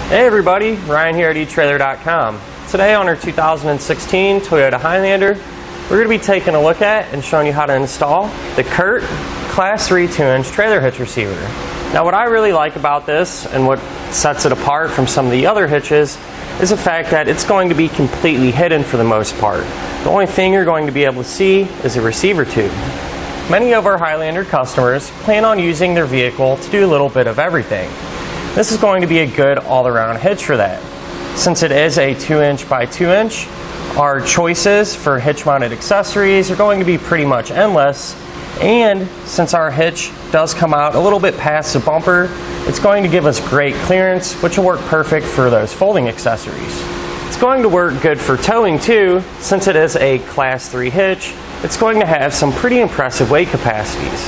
Hey everybody, Ryan here at eTrailer.com. Today on our 2016 Toyota Highlander, we're going to be taking a look at and showing you how to install the CURT Class 3 2-inch trailer hitch receiver. Now what I really like about this and what sets it apart from some of the other hitches is the fact that it's going to be completely hidden for the most part. The only thing you're going to be able to see is a receiver tube. Many of our Highlander customers plan on using their vehicle to do a little bit of everything. This is going to be a good all-around hitch for that. Since it is a 2-inch by 2-inch, our choices for hitch-mounted accessories are going to be pretty much endless, and since our hitch does come out a little bit past the bumper, it's going to give us great clearance, which will work perfect for those folding accessories. It's going to work good for towing too, since it is a Class 3 hitch. It's going to have some pretty impressive weight capacities.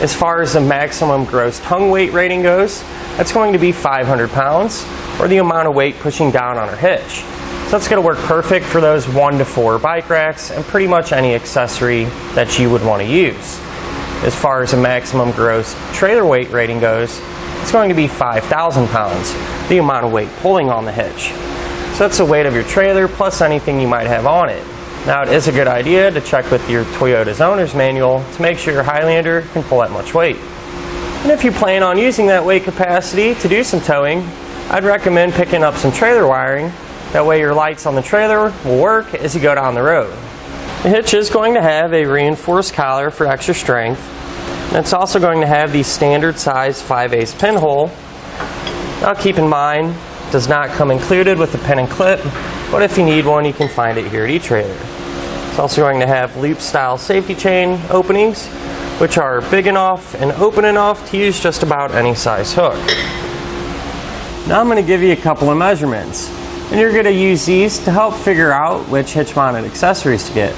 As far as the maximum gross tongue weight rating goes, that's going to be 500 pounds, or the amount of weight pushing down on our hitch. So that's going to work perfect for those 1 to 4 bike racks and pretty much any accessory that you would want to use. As far as the maximum gross trailer weight rating goes, it's going to be 5,000 pounds, the amount of weight pulling on the hitch. So that's the weight of your trailer plus anything you might have on it. Now it is a good idea to check with your Toyota's owner's manual to make sure your Highlander can pull that much weight. And if you plan on using that weight capacity to do some towing, I'd recommend picking up some trailer wiring. That way your lights on the trailer will work as you go down the road. The hitch is going to have a reinforced collar for extra strength. And it's also going to have the standard size 5/8 pinhole. Now keep in mind, it does not come included with the pin and clip, but if you need one, you can find it here at eTrailer. It's also going to have loop style safety chain openings, which are big enough and open enough to use just about any size hook. Now I'm going to give you a couple of measurements, and you're going to use these to help figure out which hitch mounted accessories to get.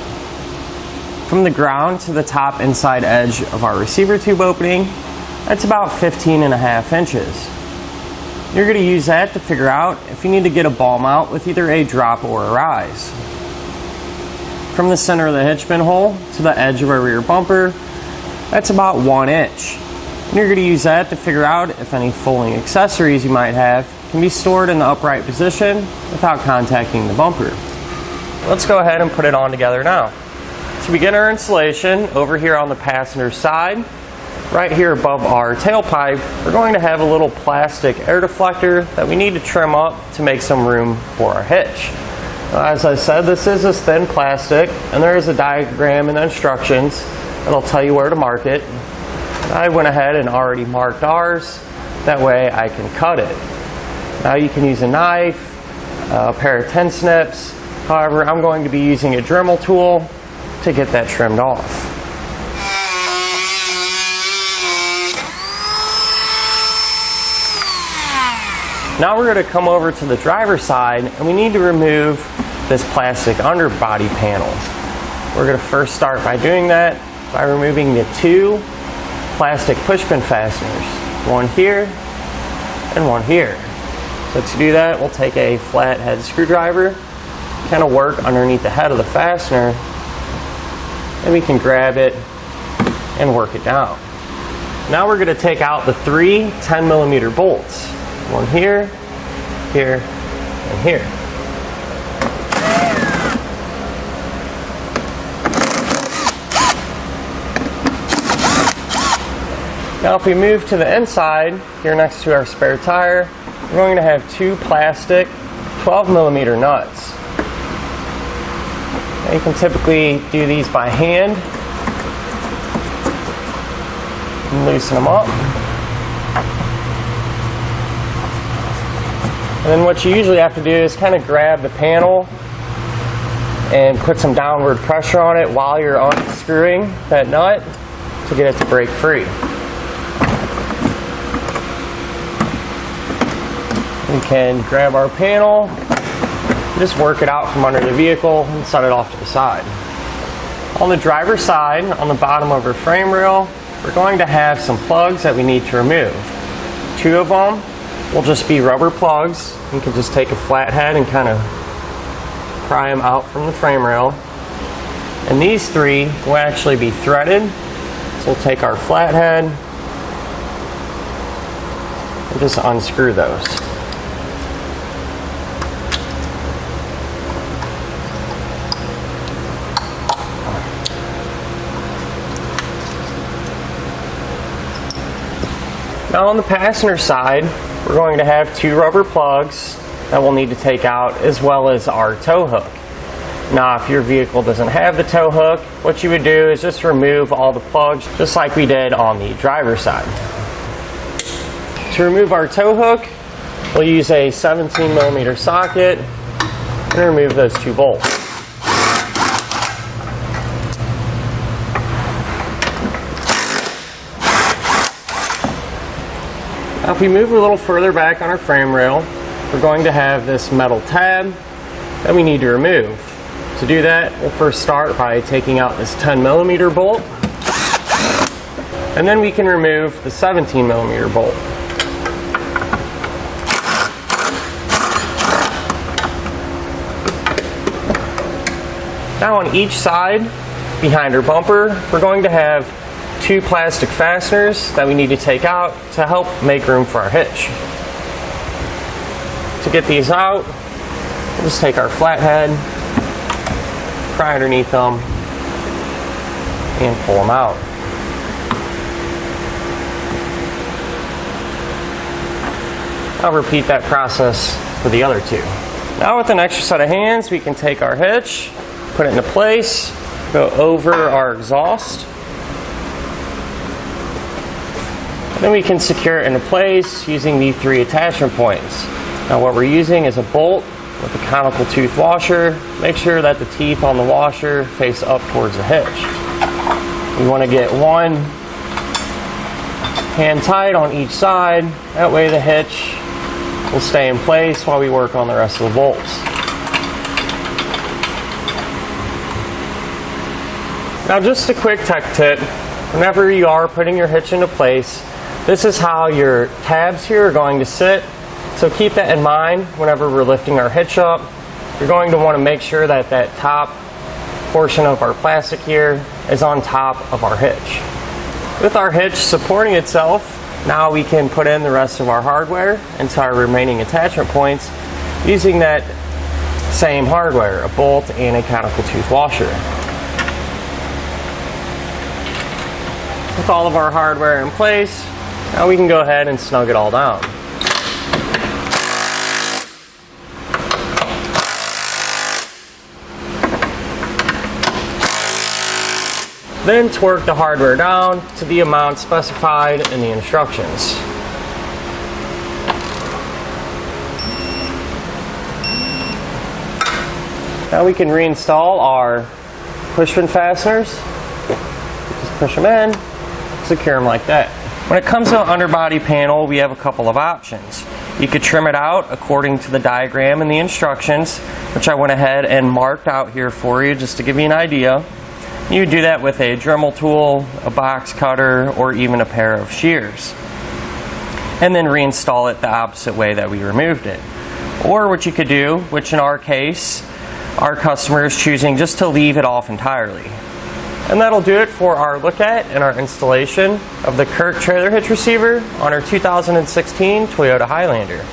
From the ground to the top inside edge of our receiver tube opening, that's about 15.5 inches. You're going to use that to figure out if you need to get a ball mount with either a drop or a rise. From the center of the hitch pinhole to the edge of our rear bumper, that's about 1 inch. And you're going to use that to figure out if any folding accessories you might have can be stored in the upright position without contacting the bumper. Let's go ahead and put it on together now. To begin our installation, over here on the passenger side, right here above our tailpipe, we're going to have a little plastic air deflector that we need to trim up to make some room for our hitch. As I said, this is a thin plastic, and there is a diagram and instructions that'll tell you where to mark it. I went ahead and already marked ours, that way I can cut it. Now you can use a knife, a pair of 10 snips, however I'm going to be using a Dremel tool to get that trimmed off. Now we're going to come over to the driver's side and we need to remove this plastic underbody panel. We're going to first start by doing that by removing the 2 plastic push pin fasteners, one here and one here. So to do that, we'll take a flathead screwdriver, kind of work underneath the head of the fastener, and we can grab it and work it down. Now we're going to take out the 3 10mm bolts, one here, here, and here. Now if we move to the inside, here next to our spare tire, we're going to have 2 plastic 12mm nuts. Now you can typically do these by hand and loosen them up. And then what you usually have to do is kind of grab the panel and put some downward pressure on it while you're unscrewing that nut to get it to break free. We can grab our panel, just work it out from under the vehicle and set it off to the side. On the driver's side, on the bottom of our frame rail, we're going to have some plugs that we need to remove. 2 of them will just be rubber plugs. You can just take a flathead and kind of pry them out from the frame rail. And these 3 will actually be threaded. So we'll take our flathead and just unscrew those. Now on the passenger side, we're going to have two rubber plugs that we'll need to take out, as well as our tow hook. Now if your vehicle doesn't have the tow hook, what you would do is just remove all the plugs, just like we did on the driver's side. To remove our tow hook, we'll use a 17mm socket and remove those two bolts. Now if we move a little further back on our frame rail, we're going to have this metal tab that we need to remove. To do that, we'll first start by taking out this 10mm bolt, and then we can remove the 17mm bolt. Now on each side, behind our bumper, we're going to have two plastic fasteners that we need to take out to help make room for our hitch. To get these out, we'll just take our flathead, pry underneath them, and pull them out. I'll repeat that process for the other two. Now with an extra set of hands, we can take our hitch, put it into place, go over our exhaust. Then we can secure it into place using the three attachment points. Now what we're using is a bolt with a conical tooth washer. Make sure that the teeth on the washer face up towards the hitch. We want to get one hand tight on each side. That way the hitch will stay in place while we work on the rest of the bolts. Now just a quick tech tip. Whenever you are putting your hitch into place, this is how your tabs here are going to sit. So keep that in mind whenever we're lifting our hitch up. You're going to want to make sure that that top portion of our plastic here is on top of our hitch. With our hitch supporting itself, now we can put in the rest of our hardware into our remaining attachment points using that same hardware, a bolt and a conical tooth washer. With all of our hardware in place, now we can go ahead and snug it all down. Then torque the hardware down to the amount specified in the instructions. Now we can reinstall our push-pin fasteners. Just push them in, secure them like that. When it comes to an underbody panel, we have a couple of options. You could trim it out according to the diagram and the instructions, which I went ahead and marked out here for you just to give you an idea. You would do that with a Dremel tool, a box cutter, or even a pair of shears. And then reinstall it the opposite way that we removed it. Or what you could do, which in our case, our customer is choosing just to leave it off entirely. And that'll do it for our look at and our installation of the CURT Trailer Hitch Receiver on our 2016 Toyota Highlander.